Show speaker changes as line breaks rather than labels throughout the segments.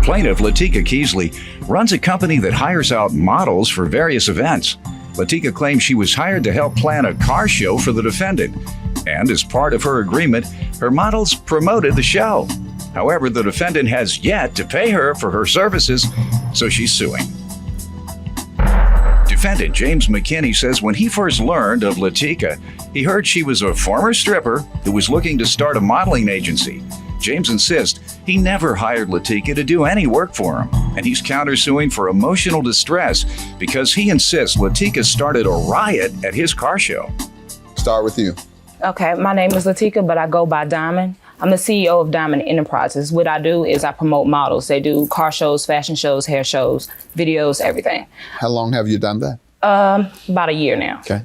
Plaintiff Latika Keesley runs a company that hires out models for various events. Latika claims she was hired to help plan a car show for the defendant, and as part of her agreement, her models promoted the show. However, the defendant has yet to pay her for her services, so she's suing. Defendant James McKinney says when he first learned of Latika, he heard she was a former stripper who was looking to start a modeling agency. James insists he never hired Latika to do any work for him, and he's countersuing for emotional distress because he insists Latika started a riot at his car show.
Start with you.
Okay, my name is Latika, but I go by Diamond. I'm the CEO of Diamond Enterprises. What I do is I promote models. They do car shows, fashion shows, hair shows, videos, everything.
How long have you done that?
About a year now.
Okay.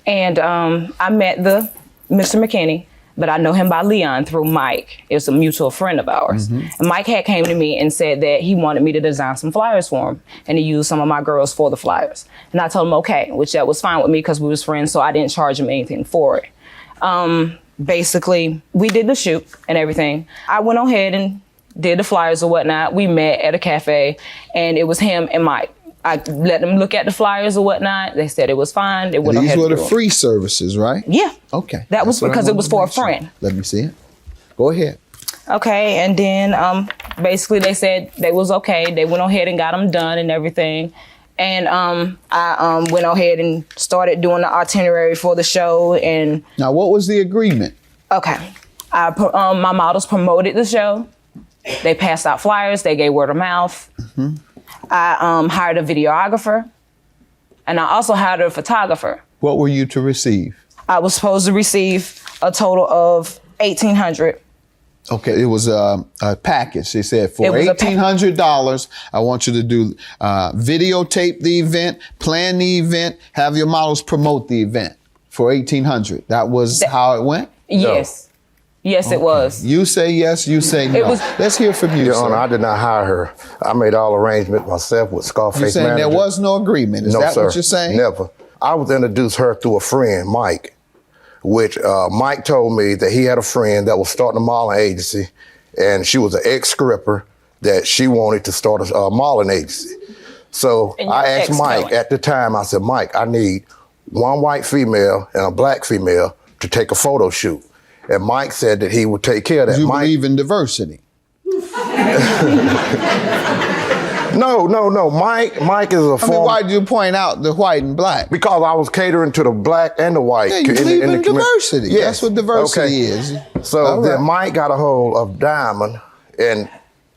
And I met Mr. McKinney, but I know him by Leon through Mike. It's a mutual friend of ours. And Mike had came to me and said that he wanted me to design some flyers for him and to use some of my girls for the flyers. And I told him okay, which that was fine with me because we was friends, so I didn't charge him anything for it. Basically, we did the shoot and everything. I went ahead and did the flyers or whatnot. We met at a cafe and it was him and Mike. I let them look at the flyers or whatnot. They said it was fine. They went
These
ahead
were the
to
free services, right?
Yeah.
Okay.
That was because it was for a friend.
Let me see it. Go ahead.
Okay, and then basically they said they was okay. They went ahead and got them done and everything. And I went ahead and started doing the itinerary for the show. And
now, what was the agreement?
Okay, my models promoted the show. They passed out flyers. They gave word of mouth. I hired a videographer, and I also hired a photographer.
What were you to receive?
I was supposed to receive a total of $1,800.
Okay, it was a package. They said for $1,800, I want you to do videotape the event, plan the event, have your models promote the event for $1,800. That was how it went?
Yes. No. Yes, okay. It was.
You say yes, you say no. Let's hear from you,
Your
sir.
Honor, I did not hire her. I made all arrangements myself with Scarface
You're saying
manager.
There was no agreement. Is that what you're saying?
Never. I was introduced her through a friend, Mike, which Mike told me that he had a friend that was starting a modeling agency, and she was an ex-stripper that she wanted to start a modeling agency. So I asked Mike at the time, I said, Mike, I need one white female and a black female to take a photo shoot. And Mike said that he would take care of that.
You believe in diversity?
No. Mike is a former...
why did you point out the white and black?
Because I was catering to the black and the white.
Yeah, you believe in diversity. Yes. That's what diversity is.
So then Mike got a hold of Diamond, and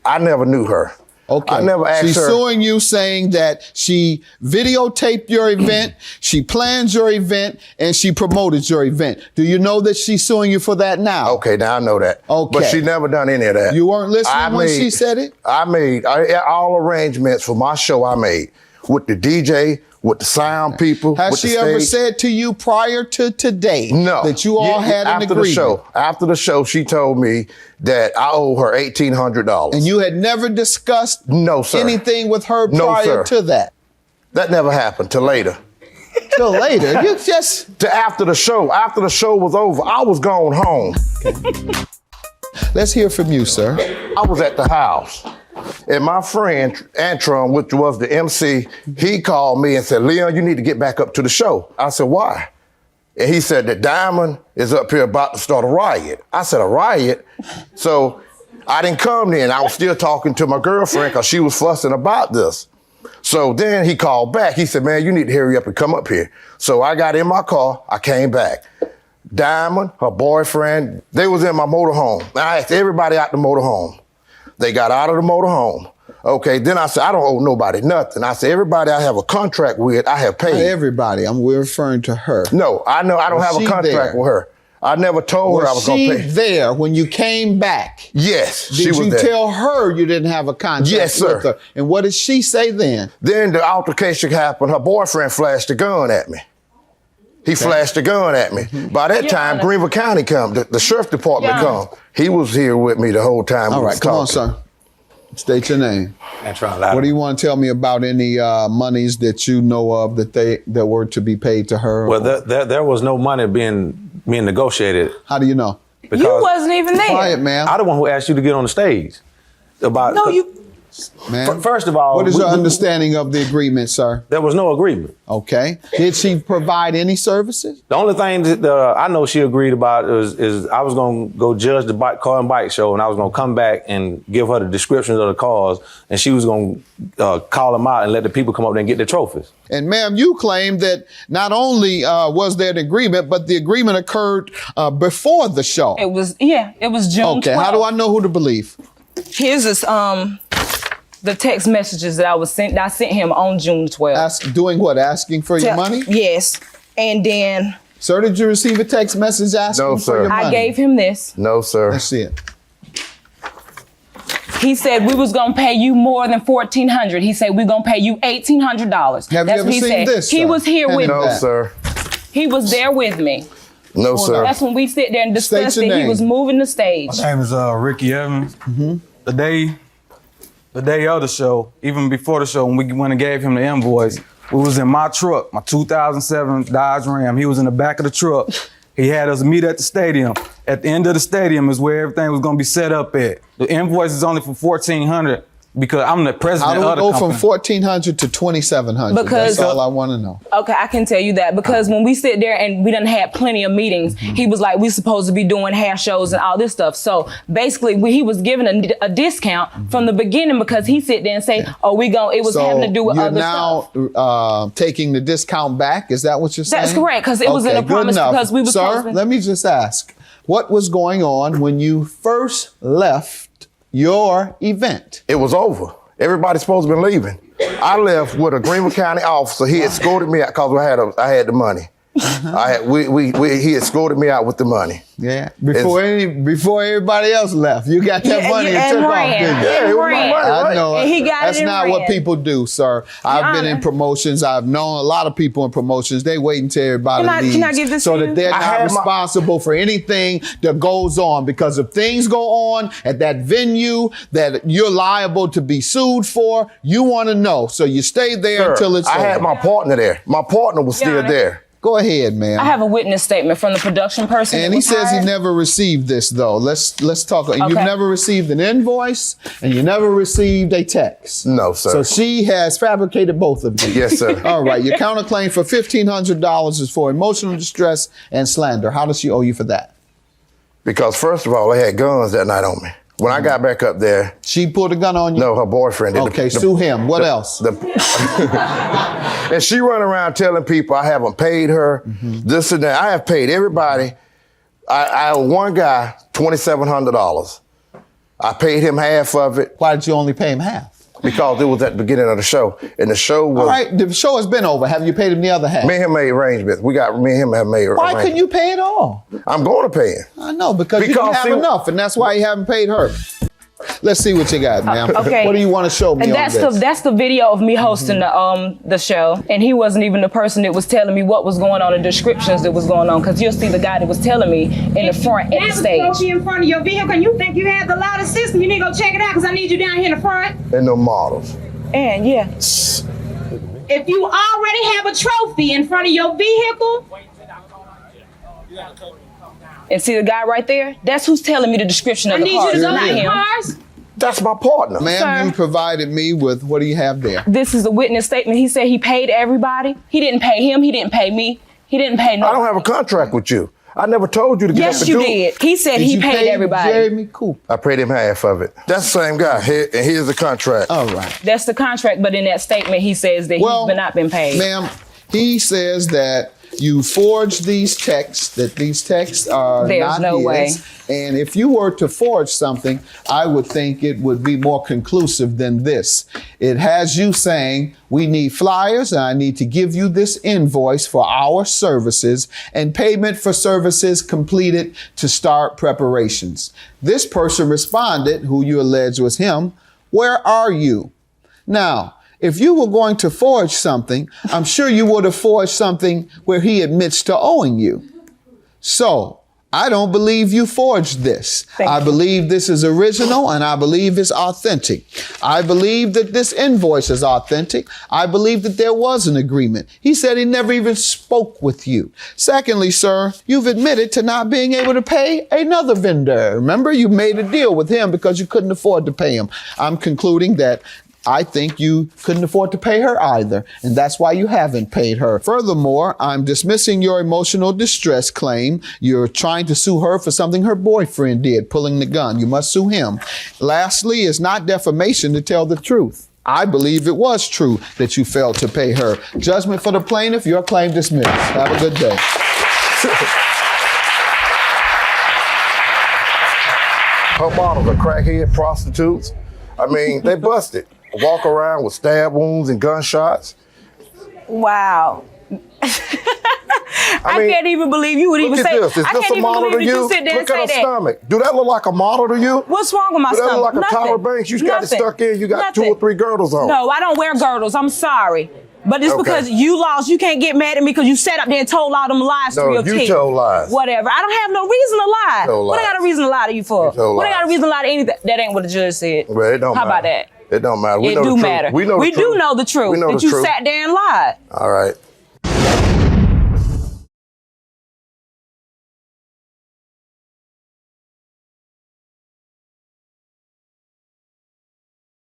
I never knew her.
Okay.
I never asked her.
She's suing you saying that she videotaped your event, she planned your event, and she promoted your event. Do you know that she's suing you for that now?
Okay, now I know that. Okay. But she never done any of that.
You weren't listening when she said it?
I made all arrangements for my show I made with the DJ, with the sound people.
Has she ever said to you prior to today that you all had an agreement?
After the show, she told me that I owe her $1,800.
And you had never discussed anything with her prior to that?
That never happened till later.
Till later? You just...
To after the show. After the show was over, I was going home.
Okay. Let's hear from you, sir.
I was at the house. And my friend, Antron, which was the MC, he called me and said, Leon, you need to get back up to the show. I said, why? And he said that Diamond is up here about to start a riot. I said, a riot? So I didn't come then. I was still talking to my girlfriend because she was fussing about this. So then he called back. He said, man, you need to hurry up and come up here. So I got in my car. I came back. Diamond, her boyfriend, they was in my motorhome. I asked everybody out the motorhome. They got out of the motorhome. Okay, then I said, I don't owe nobody nothing. I said, everybody I have a contract with, I have paid.
Not everybody, we're referring to her.
No, I know I don't have a contract with her. I never told her I was going to pay.
Was she there when you came back?
Yes, she was there.
Did you tell her you didn't have a contract with her? And what did she say then?
Then the altercation happened. Her boyfriend flashed a gun at me. He flashed a gun at me. By that time, Greenville County come, the sheriff department come. He was here with me the whole time.
All right, come on, sir. State your name. What do you want to tell me about any monies that you know of that were to be paid to her?
Well, there was no money being negotiated.
How do you know?
Because you wasn't even there.
Quiet, ma'am.
I'm the one who asked you to get on the stage.
Man,
First of all,
what is your understanding of the agreement, sir?
There was no agreement.
Okay. Did she provide any services?
The only thing that I know she agreed about is I was going to go judge the car and bike show, and I was going to come back and give her the descriptions of the cars, and she was going to call them out and let the people come up there and get the trophies.
And ma'am, you claim that not only was there an agreement, but the agreement occurred before the show.
It was June 12th.
How do I know who to believe?
Here's this, the text messages that I sent him on June 12th.
Doing what? Asking for your money?
Yes. And then
Sir, did you receive a text message asking for your money?
I gave him this.
No, sir.
Let's see it.
He said we was gonna pay you more than $1,400. He said we're gonna pay you $1,800.
Have
That's
you ever
what he
seen
said.
this?
He
sir?
was here with
No,
me.
sir.
He was there with me.
No, sir.
That's when we sit there and discussed
State
it.
your
He
name.
was moving the stage.
My name is Ricky Evans. The day of the show, even before the show, when we went and gave him the invoice, we was in my truck, my 2007 Dodge Ram. He was in the back of the truck. He had us meet at the stadium. At the end of the stadium is where everything was gonna be set up at. The invoice is only for $1,400 because I'm the president
How
of
do
the
we go from
company.
1,400 to 2,700?
Because-
That's all I want to know.
Okay, I can tell you that because when we sit there and we done had plenty of meetings, he was like, we supposed to be doing hair shows and all this stuff. So basically, he was given a discount from the beginning because he sit there and say, oh, it was having to do with
you're
other stuff.
now taking the discount back? Is that what you're saying?
That's correct, 'cause it was in a
good
promise
enough.
because we was
Sir,
supposed to-
let me just ask, what was going on when you first left your event?
It was over. Everybody's supposed to be leaving. I left with a Greenville County officer. He escorted me out because I had the money. He escorted me out with the money.
Yeah. Before everybody else left, you got that money and took off, didn't you?
Yeah, it was my money, right?
I know.
And he got
That's
it and
not what
ran.
people do, sir. I've been in promotions. I've known a lot of people in promotions. They wait until everybody leaves
Can I give this
so
to
that
you?
they're
I
not
had my-
responsible for anything that goes on. Because if things go on at that venue that you're liable to be sued for, you want to know. So you stay there
Sir,
until it's
I
over.
had my partner there. My partner was still
Yeah.
there.
Go ahead, man.
I have a witness statement from the production person.
And
that
he
was
says he
hired.
never received this, though. Let's talk. You've
Okay.
never received an invoice, and you never received a text.
No, sir.
So she has fabricated both of you.
Yes, sir.
All right. Your counterclaim for $1,500 is for emotional distress and slander. How does she owe you for that?
Because first of all, they had guns that night on me. When I got back up there,
She pulled a gun on you?
no, her boyfriend did.
Okay, sue him. What else?
And she run around telling people I haven't paid her, this and that. I have paid everybody. I owe one guy $2,700. I paid him half of it
Why did you only pay him half?
because it was at the beginning of the show. And the show was,
All right. The show has been over. Have you paid him the other half?
me and him made arrangements. Me and him have made
Why
arrangements.
couldn't you pay it all?
I'm going to pay him.
I know, because you
Because
didn't have
see-
enough, and that's why you haven't paid her. Let's see what you got, ma'am.
Okay.
What do you want to show me
And
on this?
that's the video of me hosting the show, and he wasn't even the person that was telling me what was going on, the descriptions that was going on, because you'll see the guy that was telling me in the front at the
That
stage.
was in front of your vehicle and you think you had the loudest system, you need to go check it out because I need you down here in the front.
And no models.
And yeah,
If you already have a trophy in front of your vehicle,
and see the guy right there? That's who's telling me the description
I
of the
need
car.
you to
It's
go
not
in
him.
cars.
That's my partner.
Ma'am,
Sir.
you provided me with, what do you have there?
This is a witness statement. He said he paid everybody. He didn't pay him. He didn't pay me. He didn't pay no.
I don't have a contract with you. I never told you to get up
Yes,
and
you
do
did. He said
Did
he
you
paid
pay
everybody.
Jeremy Coop.
I paid him half of it. That's the same guy. And here's the contract.
All right.
That's the contract, but in that statement, he says that he's not been paid.
Ma'am, he says that you forged these texts, that these texts are
There's
not
no
his.
way.
And if you were to forge something, I would think it would be more conclusive than this. It has you saying, we need flyers, and I need to give you this invoice for our services and payment for services completed to start preparations. This person responded, who you allege was him, where are you? Now, if you were going to forge something, I'm sure you would have forged something where he admits to owing you. So I don't believe you forged this. I believe this is original and I believe it's authentic. I believe that this invoice is authentic. I believe that there was an agreement. He said he never even spoke with you. Secondly, sir, you've admitted to not being able to pay another vendor. Remember, you made a deal with him because you couldn't afford to pay him. I'm concluding that I think you couldn't afford to pay her either, and that's why you haven't paid her. Furthermore, I'm dismissing your emotional distress claim. You're trying to sue her for something her boyfriend did, pulling the gun. You must sue him. Lastly, it's not defamation to tell the truth. I believe it was true that you failed to pay her. Judgment for the plaintiff, your claim dismissed. Have a good day.
Her models are crackhead prostitutes. I mean, they busted. Walk around with stab wounds and gunshots.
Wow. I can't even believe you would even say
this. Is
I
this
can't
a
even
model
believe
to
that
you?
you sit there
Look
and
at
say
her
that.
stomach. Do that look like a model to you?
What's wrong with my
Do
stomach?
that look like
Nothing.
a Tyra Banks? You got it
Nothing.
stuck in. You got
Nothing.
2 or 3 girdles on.
No, I don't wear girdles. I'm sorry. But it's
Okay.
because you lost. You can't get mad at me because you sat up there and told all them lies
No,
to your
you
team.
told lies.
Whatever. I don't have no reason to lie.
Told
What I
lies.
got a reason to lie to you for?
You told
What I got a
lies.
reason to lie to anything? That ain't what the judge said.
Well, it don't
How
matter.
about that?
It don't matter. We
It
know
do
the truth.
matter.
We know the
We
truth.
do know the truth.
We know
that
the
you
truth.
sat there and lied.
All right.